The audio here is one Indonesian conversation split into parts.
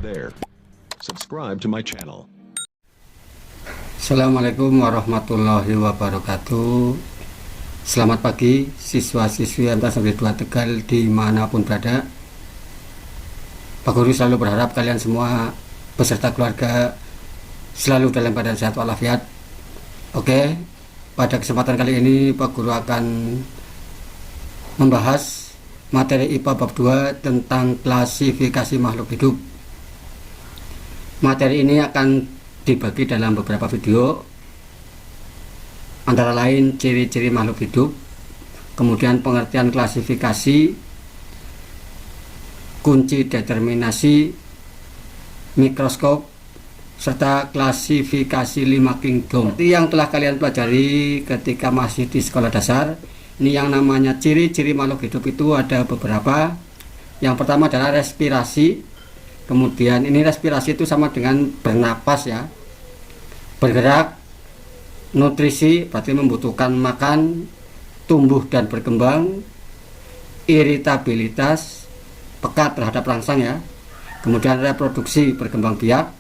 there. Subscribe to my channel. Assalamualaikum warahmatullahi wabarakatuh. Selamat pagi siswa-siswi MT 2 Tegal dimanapun berada. Pak Guru selalu berharap kalian semua beserta keluarga selalu dalam keadaan sehat walafiat. Oke, pada kesempatan kali ini Pak Guru akan membahas materi IPA bab 2 tentang klasifikasi makhluk hidup. Materi ini akan dibagi dalam beberapa video, antara lain ciri-ciri makhluk hidup, kemudian pengertian klasifikasi, kunci determinasi, mikroskop, serta klasifikasi 5 kingdom. Seperti yang telah kalian pelajari ketika masih di sekolah dasar, ini yang namanya ciri-ciri makhluk hidup itu ada beberapa. Yang pertama adalah respirasi. Kemudian ini respirasi itu sama dengan bernapas ya. Bergerak, nutrisi berarti membutuhkan makan, tumbuh dan berkembang, iritabilitas, peka terhadap rangsang ya. Kemudian reproduksi, berkembang biak,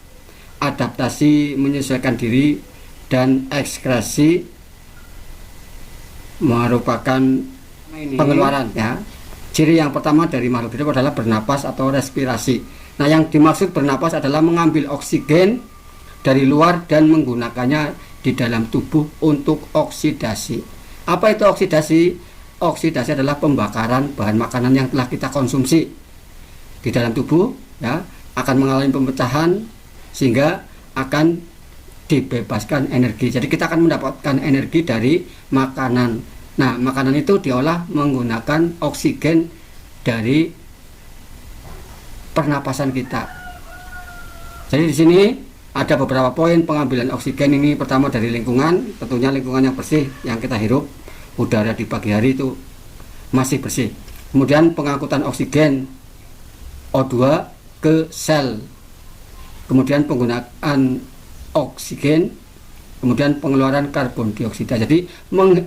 adaptasi, menyesuaikan diri, dan ekskresi merupakan pengeluaran ya. Ciri yang pertama dari makhluk hidup adalah bernapas atau respirasi. Nah, yang dimaksud bernapas adalah mengambil oksigen dari luar dan menggunakannya di dalam tubuh untuk oksidasi. Apa itu oksidasi? Oksidasi adalah pembakaran bahan makanan yang telah kita konsumsi di dalam tubuh ya, akan mengalami pemecahan sehingga akan dibebaskan energi. Jadi kita akan mendapatkan energi dari makanan. Nah, makanan itu diolah menggunakan oksigen dari pernapasan kita. Jadi di sini ada beberapa poin pengambilan oksigen ini. Pertama dari lingkungan, tentunya lingkungan yang bersih yang kita hirup. Udara di pagi hari itu masih bersih. Kemudian pengangkutan oksigen O2 ke sel. Kemudian penggunaan oksigen, kemudian pengeluaran karbon dioksida. Jadi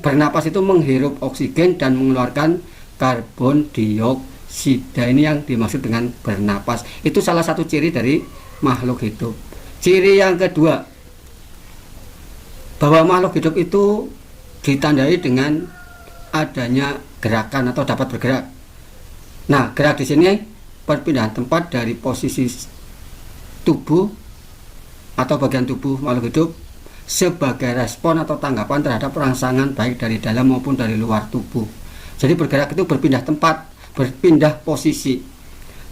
bernapas itu menghirup oksigen dan mengeluarkan karbon dioksida. Ini yang dimaksud dengan bernapas. Itu salah satu ciri dari makhluk hidup. Ciri yang kedua, bahwa makhluk hidup itu ditandai dengan adanya gerakan atau dapat bergerak. Nah, gerak di sini perpindahan tempat dari posisi tubuh atau bagian tubuh makhluk hidup sebagai respon atau tanggapan terhadap rangsangan baik dari dalam maupun dari luar tubuh. Jadi bergerak itu berpindah tempat, berpindah posisi.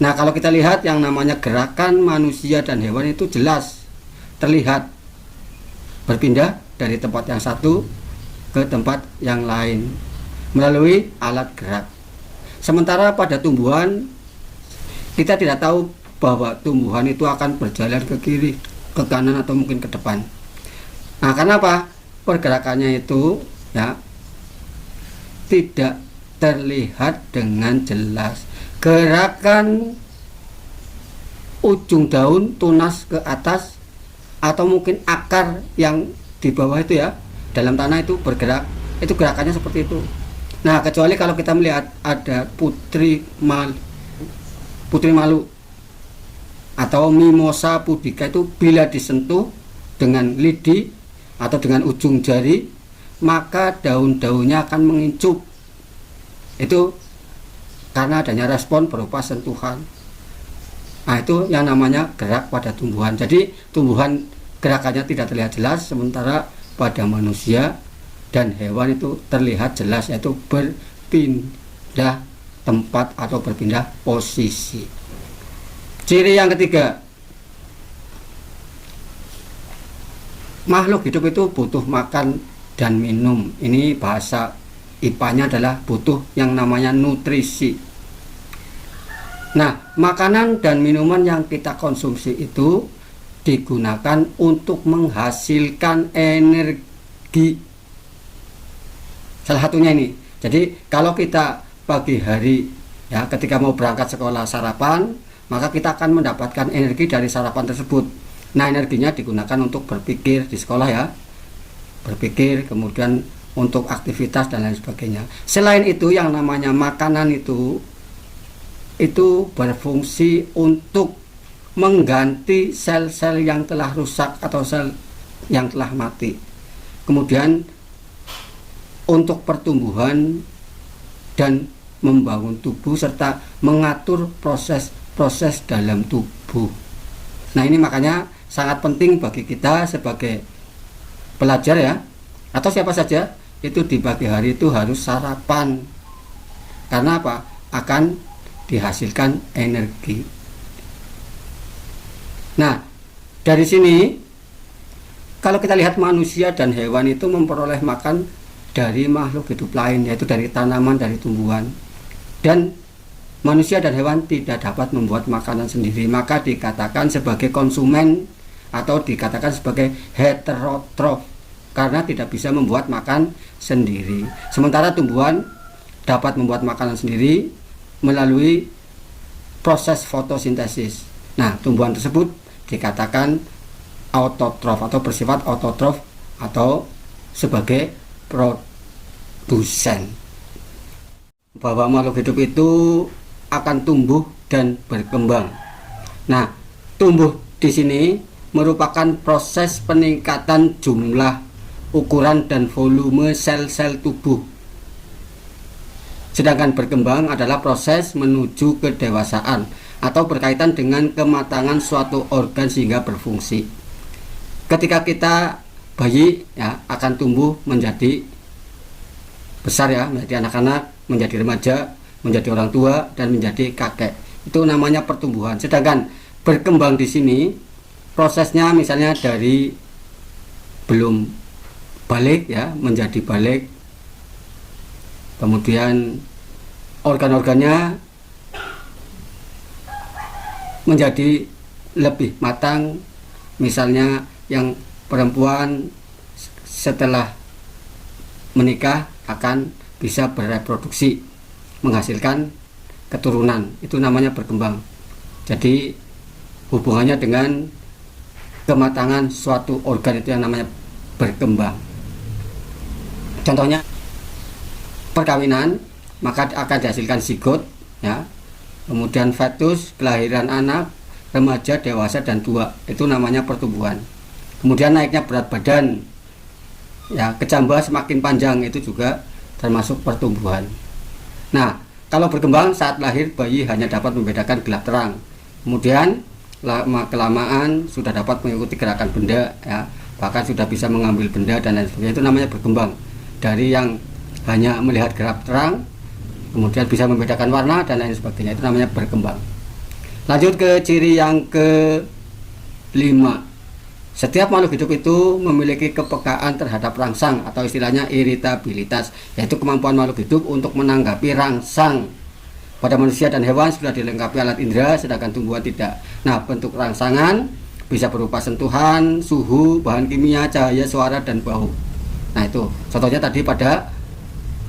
Nah, kalau kita lihat yang namanya gerakan manusia dan hewan itu jelas terlihat berpindah dari tempat yang satu ke tempat yang lain melalui alat gerak. Sementara pada tumbuhan kita tidak tahu bahwa tumbuhan itu akan berjalan ke kiri, ke kanan, atau mungkin ke depan. Nah, kenapa? Pergerakannya itu ya tidak terlihat dengan jelas. Gerakan ujung daun tunas ke atas atau mungkin akar yang di bawah itu ya, dalam tanah itu bergerak, itu gerakannya seperti itu. Nah, kecuali kalau kita melihat ada putri malu atau mimosa pudica, itu bila disentuh dengan lidi atau dengan ujung jari, maka daun-daunnya akan mengincup. Itu karena adanya respon berupa sentuhan. Nah, itu yang namanya gerak pada tumbuhan. Jadi tumbuhan gerakannya tidak terlihat jelas, sementara pada manusia dan hewan itu terlihat jelas, yaitu berpindah tempat atau berpindah posisi. Ciri yang ketiga, makhluk hidup itu butuh makan dan minum. Ini bahasa IPA-nya adalah butuh yang namanya nutrisi. Nah, makanan dan minuman yang kita konsumsi itu digunakan untuk menghasilkan energi. Salah satunya ini. Jadi kalau kita pagi hari ya, ketika mau berangkat sekolah sarapan, maka kita akan mendapatkan energi dari sarapan tersebut. Nah, energinya digunakan untuk berpikir di sekolah ya, berpikir, kemudian untuk aktivitas dan lain sebagainya. Selain itu, yang namanya makanan itu berfungsi untuk mengganti sel-sel yang telah rusak atau sel yang telah mati. Kemudian untuk pertumbuhan dan membangun tubuh serta mengatur proses-proses dalam tubuh. Nah, ini makanya sangat penting bagi kita sebagai pelajar ya, atau siapa saja itu di pagi hari itu harus sarapan. Karena apa? Akan dihasilkan energi. Nah, dari sini kalau kita lihat manusia dan hewan itu memperoleh makan dari makhluk hidup lain, yaitu dari tanaman, dari tumbuhan. Dan manusia dan hewan tidak dapat membuat makanan sendiri, maka dikatakan sebagai konsumen atau dikatakan sebagai heterotrof karena tidak bisa membuat makan sendiri. Sementara tumbuhan dapat membuat makanan sendiri melalui proses fotosintesis. Nah, tumbuhan tersebut dikatakan autotrof atau bersifat autotrof atau sebagai produsen. Bahwa makhluk hidup itu akan tumbuh dan berkembang. Nah, tumbuh di sini merupakan proses peningkatan jumlah, ukuran dan volume sel-sel tubuh. Sedangkan berkembang adalah proses menuju kedewasaan atau berkaitan dengan kematangan suatu organ sehingga berfungsi. Ketika kita bayi ya akan tumbuh menjadi besar ya, menjadi anak-anak, menjadi remaja, menjadi orang tua dan menjadi kakek. Itu namanya pertumbuhan. Sedangkan berkembang di sini prosesnya misalnya dari belum balik ya menjadi balik, kemudian organ-organnya menjadi lebih matang. Misalnya yang perempuan setelah menikah akan bisa bereproduksi, menghasilkan keturunan, itu namanya berkembang. Jadi hubungannya dengan kematangan suatu organ itu yang namanya berkembang. Contohnya perkawinan, maka akan dihasilkan zigot ya, kemudian fetus, kelahiran anak, remaja, dewasa dan tua, itu namanya pertumbuhan. Kemudian naiknya berat badan ya, kecambah semakin panjang, itu juga termasuk pertumbuhan. Nah, kalau berkembang saat lahir bayi hanya dapat membedakan gelap terang, kemudian lama kelamaan sudah dapat mengikuti gerakan benda ya, bahkan sudah bisa mengambil benda dan lain sebagainya. Itu namanya berkembang. Dari yang hanya melihat gelap terang kemudian bisa membedakan warna dan lain sebagainya, itu namanya berkembang. Lanjut ke ciri yang ke-5. Setiap makhluk hidup itu memiliki kepekaan terhadap rangsang atau istilahnya iritabilitas, yaitu kemampuan makhluk hidup untuk menanggapi rangsang. Pada manusia dan hewan sudah dilengkapi alat indera, sedangkan tumbuhan tidak. Nah, bentuk rangsangan bisa berupa sentuhan, suhu, bahan kimia, cahaya, suara, dan bau. Nah, itu contohnya tadi pada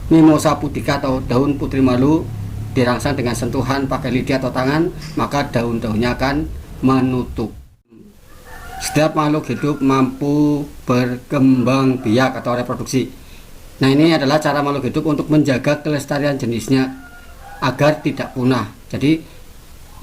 Mimosa pudica atau daun putri malu dirangsang dengan sentuhan pakai lidi atau tangan, maka daun-daunnya akan menutup. Setiap makhluk hidup mampu berkembang biak atau reproduksi. Nah, ini adalah cara makhluk hidup untuk menjaga kelestarian jenisnya agar tidak punah. Jadi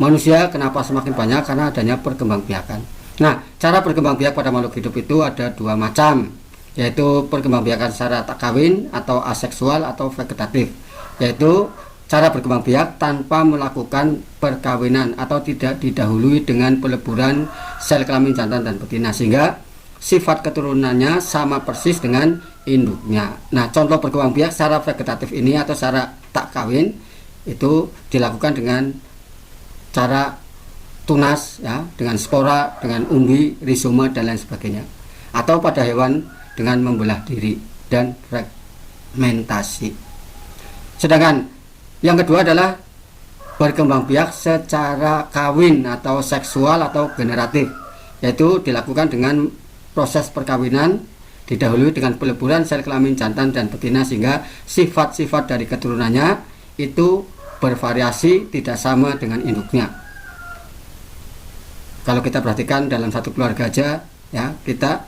manusia kenapa semakin banyak? Karena adanya perkembangbiakan. Nah, cara berkembang biak pada makhluk hidup itu ada dua macam, yaitu perkembangbiakan secara tak kawin atau aseksual atau vegetatif, yaitu cara berkembang biak tanpa melakukan perkawinan atau tidak didahului dengan peleburan sel kelamin jantan dan betina, sehingga sifat keturunannya sama persis dengan induknya. Nah, contoh berkembang biak secara vegetatif ini atau secara tak kawin itu dilakukan dengan cara tunas ya, dengan spora, dengan umbi, rizoma dan lain sebagainya. Atau pada hewan dengan membelah diri dan fragmentasi. Sedangkan yang kedua adalah berkembang biak secara kawin atau seksual atau generatif, yaitu dilakukan dengan proses perkawinan didahului dengan peleburan sel kelamin jantan dan betina, sehingga sifat-sifat dari keturunannya itu bervariasi, tidak sama dengan induknya. Kalau kita perhatikan dalam satu keluarga aja ya, kita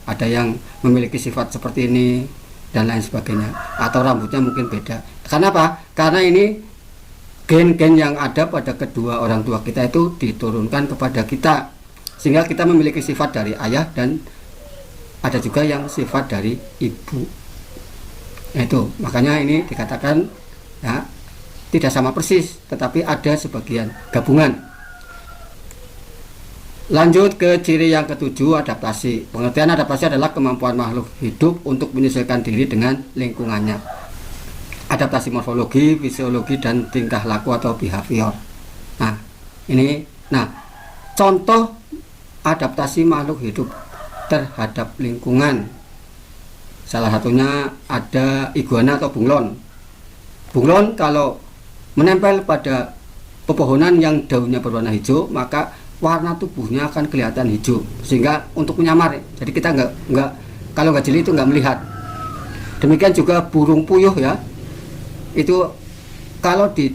ada yang memiliki sifat seperti ini dan lain sebagainya, atau rambutnya mungkin beda. Karena apa? Karena ini gen-gen yang ada pada kedua orang tua kita itu diturunkan kepada kita, sehingga kita memiliki sifat dari ayah dan ada juga yang sifat dari ibu. Nah, itu makanya ini dikatakan ya, tidak sama persis, tetapi ada sebagian gabungan. Lanjut ke ciri yang ketujuh, adaptasi. Pengertian adaptasi adalah kemampuan makhluk hidup untuk menyesuaikan diri dengan lingkungannya. Adaptasi morfologi, fisiologi, dan tingkah laku atau behavior. Nah, ini contoh adaptasi makhluk hidup terhadap lingkungan. Salah satunya ada iguana atau bunglon. Bunglon kalau menempel pada pepohonan yang daunnya berwarna hijau, maka warna tubuhnya akan kelihatan hijau, sehingga untuk menyamar. Jadi kita nggak kalau nggak jeli itu nggak melihat. Demikian juga burung puyuh ya. Itu kalau di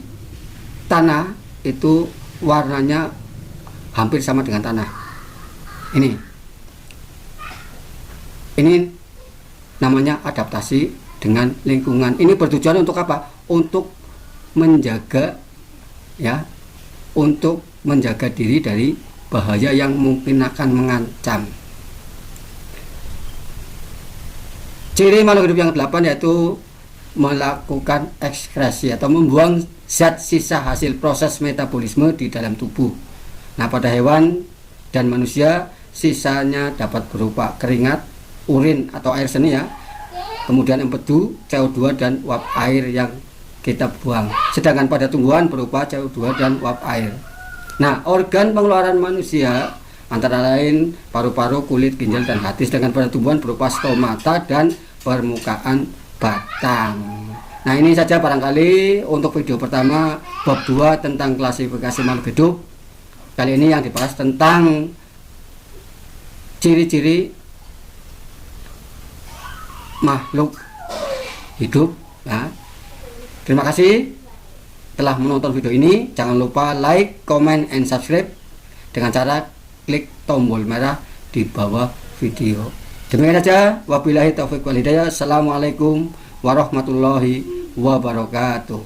tanah itu warnanya hampir sama dengan tanah. Ini namanya adaptasi dengan lingkungan. Ini bertujuan untuk apa? Untuk menjaga ya, untuk menjaga diri dari bahaya yang mungkin akan mengancam. Ciri makhluk hidup yang ke-8 yaitu melakukan ekskresi atau membuang zat sisa hasil proses metabolisme di dalam tubuh. Nah, pada hewan dan manusia sisanya dapat berupa keringat, urin atau air seni ya, kemudian empedu, CO2 dan uap air yang kita buang. Sedangkan pada tumbuhan berupa CO2 dan uap air. Nah, organ pengeluaran manusia antara lain paru-paru, kulit, ginjal, dan hati. Sedangkan pada tumbuhan berupa stomata dan permukaan batang. Nah, ini saja barangkali untuk video pertama bab 2 tentang klasifikasi makhluk hidup. Kali ini yang dibahas tentang ciri-ciri makhluk hidup ya. Terima kasih telah menonton video ini. Jangan lupa like, comment, and subscribe dengan cara klik tombol merah di bawah video. Demikian saja, wabillahi taufiq wal hidayah. Assalamualaikum warahmatullahi wabarakatuh.